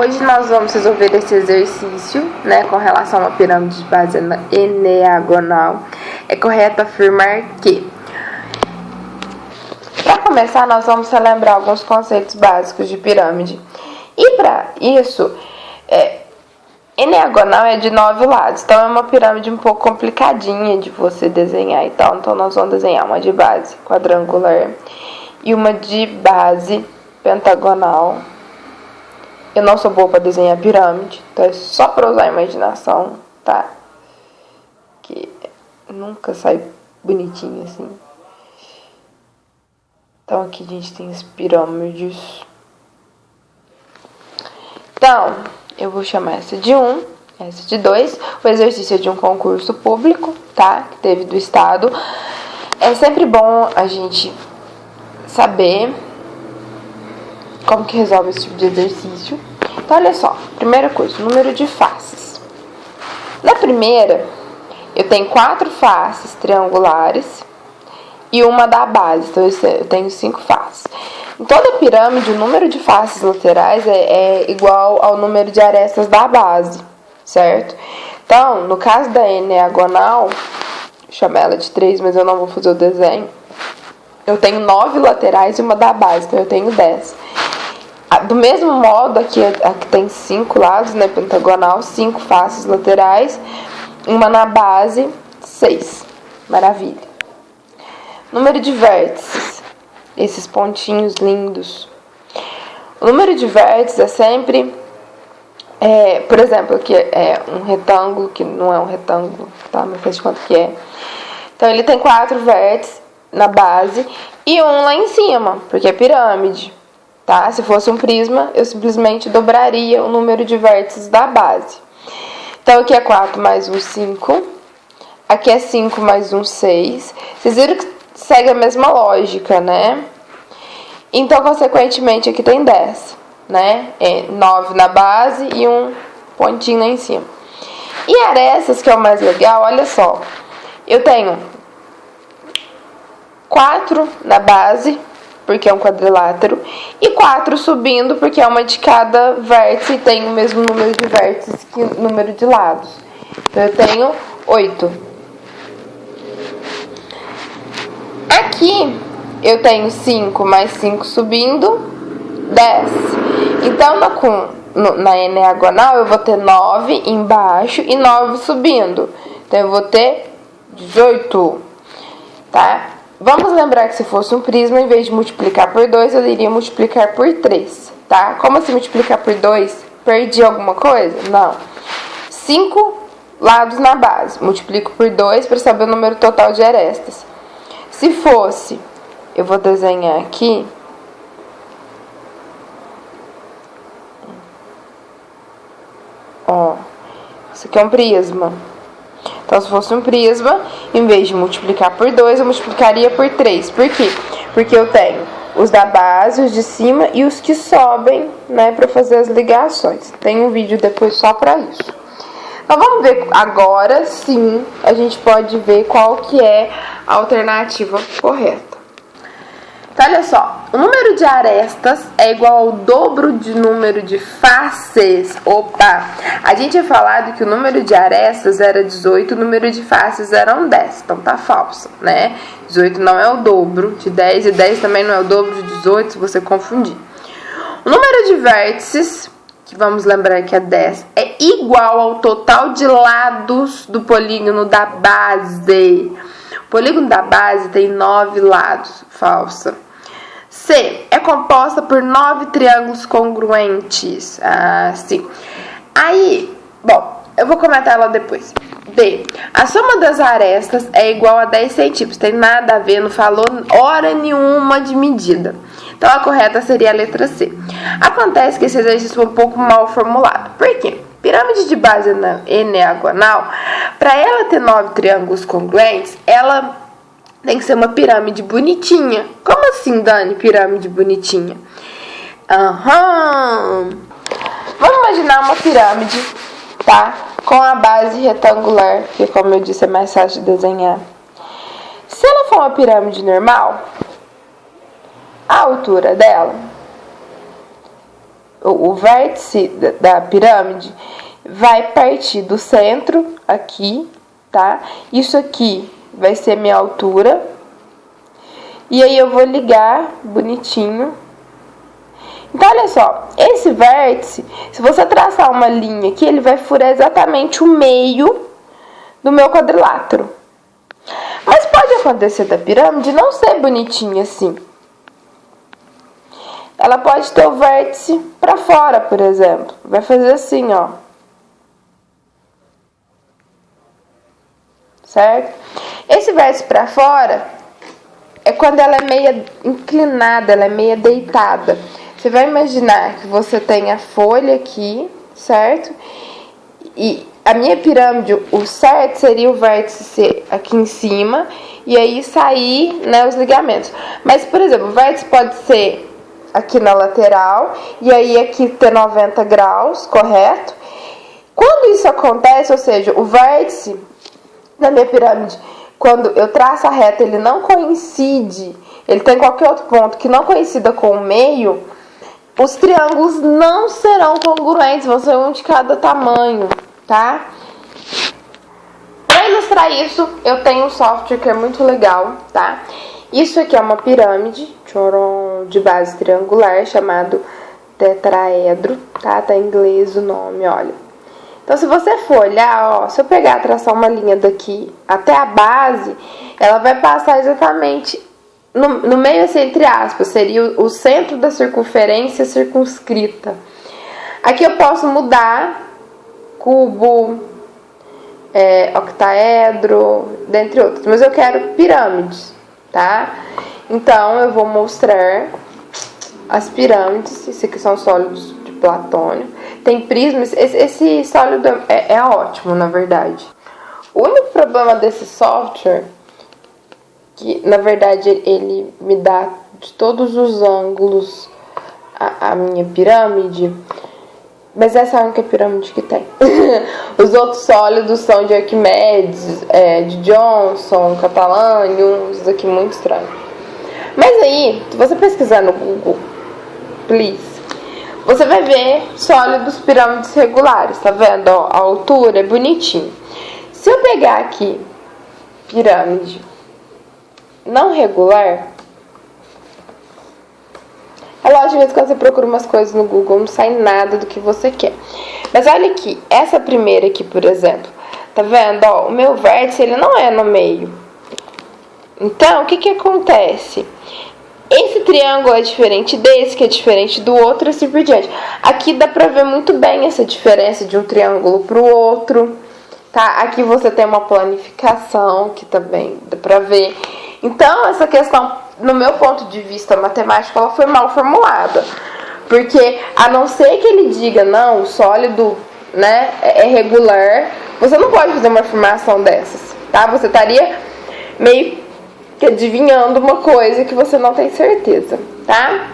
Hoje nós vamos resolver esse exercício, né, com relação a uma pirâmide de base eneagonal. É correto afirmar que... Para começar, nós vamos relembrar alguns conceitos básicos de pirâmide. E para isso, eneagonal é de 9 lados, então é uma pirâmide um pouco complicadinha de você desenhar e tal. Então nós vamos desenhar uma de base quadrangular e uma de base pentagonal. Eu não sou boa para desenhar pirâmide, então é só para usar a imaginação, tá? Que nunca sai bonitinho assim. Então aqui a gente tem as pirâmides. Então, eu vou chamar essa de 1, essa de 2. O exercício é de um concurso público, tá? Que teve do estado. É sempre bom a gente saber como que resolve esse tipo de exercício. Então, olha só. Primeira coisa, número de faces. Na primeira, eu tenho 4 faces triangulares e uma da base. Então, eu tenho 5 faces. Em toda pirâmide, o número de faces laterais é igual ao número de arestas da base, certo? Então, no caso da eneagonal, vou chamar ela de 3, mas eu não vou fazer o desenho. Eu tenho 9 laterais e uma da base, então eu tenho 10. Do mesmo modo, aqui tem 5 lados, né, pentagonal, 5 faces laterais, uma na base, 6. Maravilha. Número de vértices, esses pontinhos lindos. O número de vértices é sempre, por exemplo, aqui é um retângulo, que não é um retângulo, tá? Mas faz de conta que é. Então, ele tem 4 vértices na base e um lá em cima, porque é pirâmide. Tá? Se fosse um prisma, eu simplesmente dobraria o número de vértices da base. Então, aqui é 4 mais 1, 5. Aqui é 5 mais 1, 6. Vocês viram que segue a mesma lógica, né? Então, consequentemente, aqui tem 10, né? 9 na base e um pontinho lá em cima. E arestas, que é o mais legal, olha só. Eu tenho 4 na base, porque é um quadrilátero, e 4 subindo, porque é uma de cada vértice e tem o mesmo número de vértices que o número de lados. Então, eu tenho 8. Aqui, eu tenho 5 mais 5 subindo, 10. Então, na eneagonal, eu vou ter 9 embaixo e 9 subindo. Então, eu vou ter 18, tá? Vamos lembrar que se fosse um prisma, em vez de multiplicar por 2, eu iria multiplicar por 3, tá? Como assim multiplicar por 2? Perdi alguma coisa? Não. 5 lados na base. Multiplico por 2 para saber o número total de arestas. Se fosse, eu vou desenhar aqui. Ó, isso aqui é um prisma. Então, se fosse um prisma, em vez de multiplicar por 2, eu multiplicaria por 3. Por quê? Porque eu tenho os da base, os de cima e os que sobem, né, para fazer as ligações. Tem um vídeo depois só para isso. Então, vamos ver agora, sim, a gente pode ver qual que é a alternativa correta. Então, olha só, o número de arestas é igual ao dobro de número de faces. Opa! A gente tinha falado que o número de arestas era 18, o número de faces eram 10. Então, tá falso, né? 18 não é o dobro de 10 e 10 também não é o dobro de 18, se você confundir. O número de vértices, que vamos lembrar que é 10, é igual ao total de lados do polígono da base. O polígono da base tem 9 lados. Falsa. C é composta por 9 triângulos congruentes. Ah, sim. Aí, bom, eu vou comentar ela depois. D. A soma das arestas é igual a 10 centímetros. Tem nada a ver, não falou hora nenhuma de medida. Então, a correta seria a letra C. Acontece que esse exercício foi um pouco mal formulado. Por quê? Pirâmide de base eneagonal, para ela ter 9 triângulos congruentes, ela tem que ser uma pirâmide bonitinha. Como assim, Dani, pirâmide bonitinha? Vamos imaginar uma pirâmide, tá? Com a base retangular, que como eu disse é mais fácil de desenhar. Se ela for uma pirâmide normal, a altura dela o vértice da pirâmide vai partir do centro aqui, tá? Isso aqui vai ser minha altura. E aí eu vou ligar bonitinho. Então, olha só, esse vértice, se você traçar uma linha aqui, ele vai furar exatamente o meio do meu quadrilátero. Mas pode acontecer da pirâmide não ser bonitinha assim. Ela pode ter o vértice para fora, por exemplo. Vai fazer assim, ó. Certo? Esse vértice para fora é quando ela é meia inclinada, ela é meia deitada. Você vai imaginar que você tem a folha aqui, certo? E a minha pirâmide, o certo seria o vértice ser aqui em cima e aí sair, né, os ligamentos. Mas, por exemplo, o vértice pode ser aqui na lateral e aí aqui ter 90 graus, correto? Quando isso acontece, ou seja, o vértice da minha pirâmide, quando eu traço a reta, ele não coincide, ele tem qualquer outro ponto que não coincida com o meio, os triângulos não serão congruentes, vão ser um de cada tamanho, tá? Para ilustrar isso, eu tenho um software que é muito legal, tá? Isso aqui é uma pirâmide de base triangular chamado tetraedro, tá? Tá em inglês o nome, olha. Então, se você for olhar, ó, se eu pegar, traçar uma linha daqui até a base, ela vai passar exatamente no meio, assim, entre aspas, seria o centro da circunferência circunscrita. Aqui eu posso mudar cubo, octaedro, dentre outros, mas eu quero pirâmides, tá? Então, eu vou mostrar as pirâmides. Esses aqui são sólidos de platônio. Tem prismas. Esse sólido é ótimo, na verdade. O único problema desse software, que na verdade ele me dá de todos os ângulos a minha pirâmide, mas essa é a única pirâmide que tem. Os outros sólidos são de Arquimedes, de Johnson, Catalani, uns aqui muito estranhos. Mas aí, se você pesquisar no Google, please, você vai ver sólidos pirâmides regulares, tá vendo? Ó, a altura é bonitinho. Se eu pegar aqui pirâmide não regular, é lógico que quando você procura umas coisas no Google não sai nada do que você quer. Mas olha aqui, essa primeira aqui, por exemplo, tá vendo? Ó, o meu vértice ele não é no meio. Então, o que acontece? Esse triângulo é diferente desse, que é diferente do outro, e assim por diante. Aqui dá pra ver muito bem essa diferença de um triângulo pro outro, tá? Aqui você tem uma planificação, que também dá pra ver. Então, essa questão, no meu ponto de vista matemático, ela foi mal formulada. Porque, a não ser que ele diga, não, o sólido, né, é regular, você não pode fazer uma afirmação dessas, tá? Você estaria meio adivinhando uma coisa que você não tem certeza, tá?